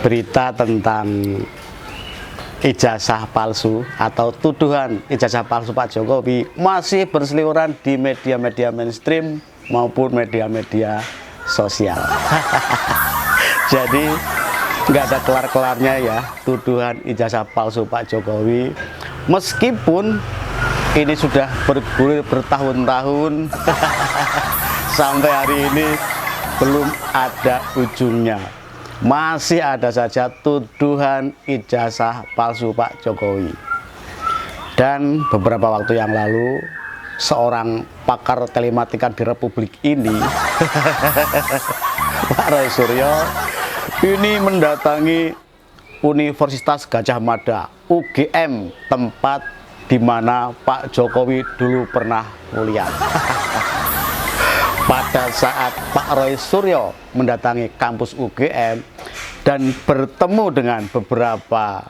berita tentang ijazah palsu atau tuduhan ijazah palsu Pak Jokowi masih berseliweran di media-media mainstream maupun media-media sosial. Jadi nggak ada kelar-kelarnya ya tuduhan ijazah palsu Pak Jokowi, meskipun ini sudah bergulir bertahun-tahun. Sampai hari ini belum ada ujungnya. Masih ada saja tuduhan ijazah palsu Pak Jokowi. Dan beberapa waktu yang lalu, seorang pakar telematika di Republik ini, Pak Roy Suryo, ini mendatangi Universitas Gadjah Mada, UGM, tempat di mana Pak Jokowi dulu pernah kuliah. Pada saat Pak Roy Suryo mendatangi kampus UGM dan bertemu dengan beberapa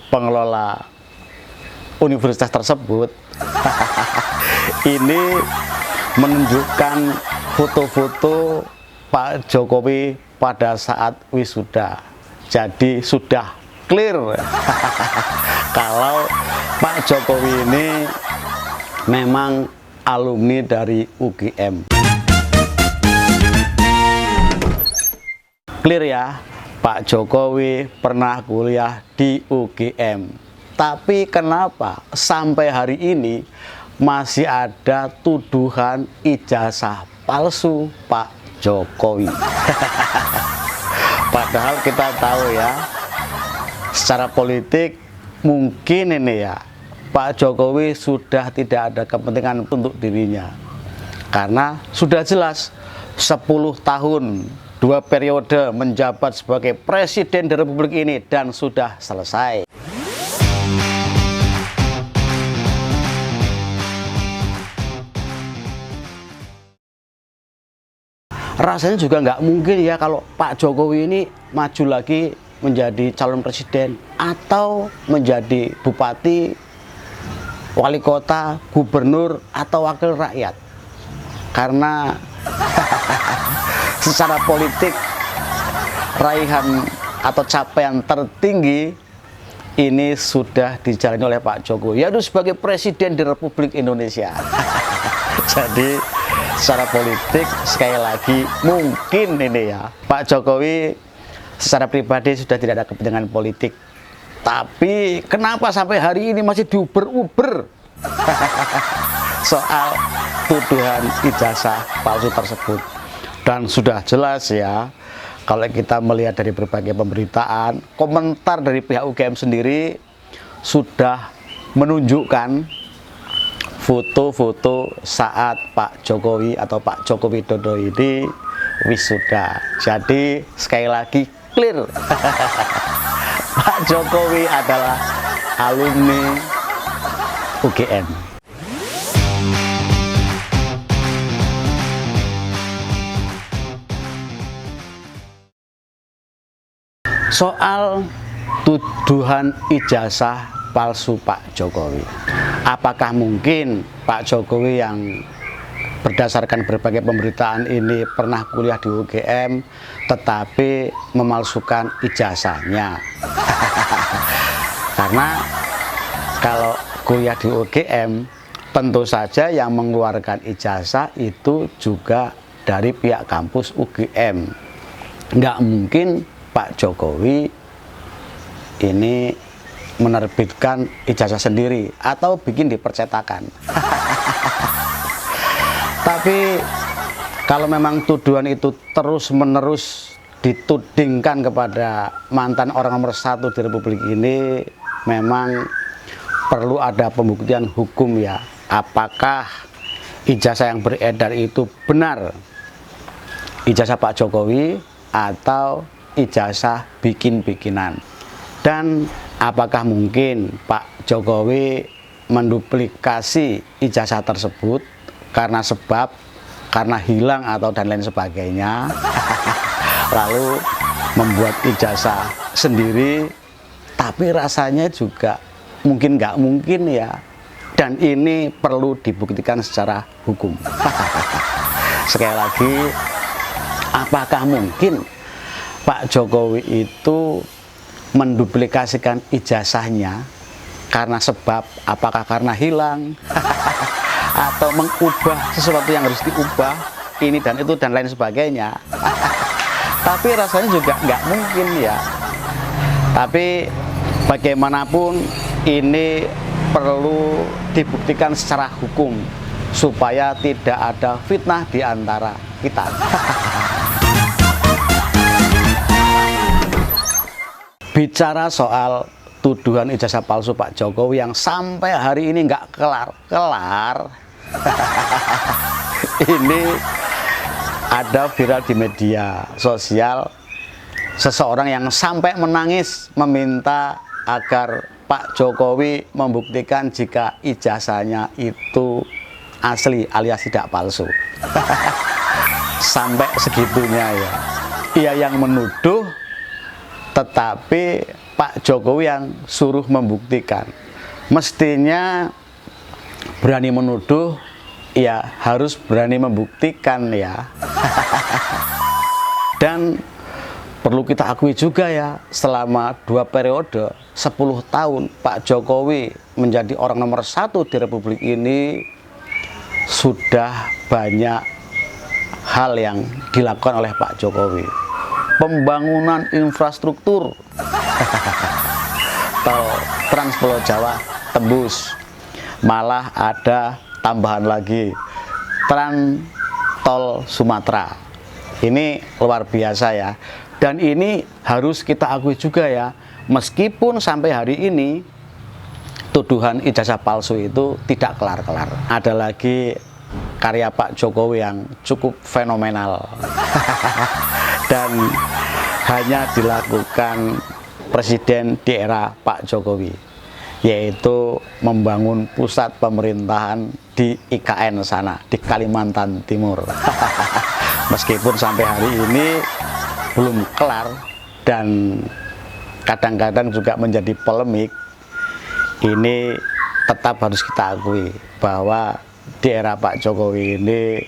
pengelola universitas tersebut, ini menunjukkan foto-foto Pak Jokowi pada saat wisuda. Jadi sudah clear kalau Pak Jokowi ini memang alumni dari UGM. Clear ya, Pak Jokowi pernah kuliah di UGM. Tapi kenapa sampai hari ini masih ada tuduhan ijazah palsu Pak Jokowi? Padahal kita tahu ya, secara politik mungkin ini ya, Pak Jokowi sudah tidak ada kepentingan untuk dirinya. Karena sudah jelas 10 tahun 2 periode menjabat sebagai presiden di Republik ini dan sudah selesai. Rasanya juga nggak mungkin ya kalau Pak Jokowi ini maju lagi menjadi calon presiden atau menjadi bupati, wali kota, gubernur, atau wakil rakyat. Karena secara politik raihan atau capaian tertinggi ini sudah dijalani oleh Pak Jokowi, yaitu sebagai presiden di Republik Indonesia. Jadi secara politik sekali lagi mungkin ini ya, Pak Jokowi secara pribadi sudah tidak ada kepentingan politik. Tapi kenapa sampai hari ini masih diuber-uber soal tuduhan ijazah palsu tersebut? Dan sudah jelas ya, kalau kita melihat dari berbagai pemberitaan, komentar dari pihak UGM sendiri sudah menunjukkan foto-foto saat Pak Jokowi atau Pak Joko Widodo ini wisuda. Jadi sekali lagi clear, Pak Jokowi adalah alumni UGM. Soal tuduhan ijazah palsu Pak Jokowi, apakah mungkin Pak Jokowi yang berdasarkan berbagai pemberitaan ini pernah kuliah di UGM tetapi memalsukan ijazahnya? Karena kalau kuliah di UGM tentu saja yang mengeluarkan ijazah itu juga dari pihak kampus UGM. Nggak mungkin Pak Jokowi ini menerbitkan ijazah sendiri atau bikin di percetakan. Tapi kalau memang tuduhan itu terus-menerus ditudingkan kepada mantan orang nomor 1 di Republik ini, memang perlu ada pembuktian hukum ya. Apakah ijazah yang beredar itu benar ijazah Pak Jokowi atau ijazah bikin-bikinan? Dan apakah mungkin Pak Jokowi menduplikasi ijazah tersebut karena hilang atau dan lain sebagainya, lalu membuat ijazah sendiri? Tapi rasanya juga mungkin nggak mungkin ya, dan ini perlu dibuktikan secara hukum. Sekali lagi, apakah mungkin Pak Jokowi itu menduplikasikan ijazahnya karena sebab apakah karena hilang atau mengubah sesuatu yang harus diubah ini dan itu dan lain sebagainya. Tapi rasanya juga nggak mungkin ya. Tapi bagaimanapun ini perlu dibuktikan secara hukum supaya tidak ada fitnah di antara kita. Bicara soal tuduhan ijazah palsu Pak Jokowi yang sampai hari ini nggak kelar-kelar. Ini ada viral di media sosial seseorang yang sampai menangis meminta agar Pak Jokowi membuktikan jika ijazahnya itu asli alias tidak palsu. Sampai segitunya ya. Ia yang menuduh, tetapi Pak Jokowi yang suruh membuktikan. Mestinya berani menuduh, ya harus berani membuktikan ya. Dan perlu kita akui juga ya, selama 2 periode 10 tahun Pak Jokowi menjadi orang nomor 1 di Republik ini, sudah banyak hal yang dilakukan oleh Pak Jokowi. Pembangunan infrastruktur, tol Trans Pulau Jawa tembus, malah ada tambahan lagi Tol Sumatera. Ini luar biasa ya. Dan ini harus kita akui juga ya, meskipun sampai hari ini tuduhan ijazah palsu itu tidak kelar-kelar. Ada lagi karya Pak Jokowi yang cukup fenomenal dan hanya dilakukan presiden di era Pak Jokowi, yaitu membangun pusat pemerintahan di IKN sana, di Kalimantan Timur. Meskipun sampai hari ini belum kelar dan kadang-kadang juga menjadi polemik, ini tetap harus kita akui bahwa di era Pak Jokowi ini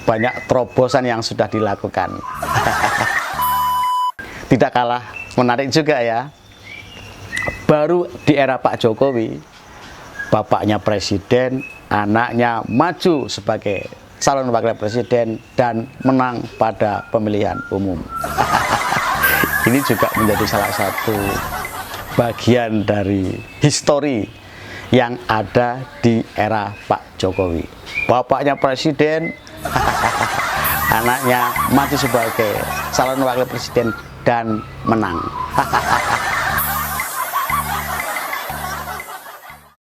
banyak terobosan yang sudah dilakukan. Tidak kalah menarik juga ya, baru di era Pak Jokowi, bapaknya presiden, anaknya maju sebagai calon wakil presiden dan menang pada pemilihan umum. Ini juga menjadi salah satu bagian dari histori yang ada di era Pak Jokowi. Bapaknya presiden, anaknya maju sebagai calon wakil presiden dan menang.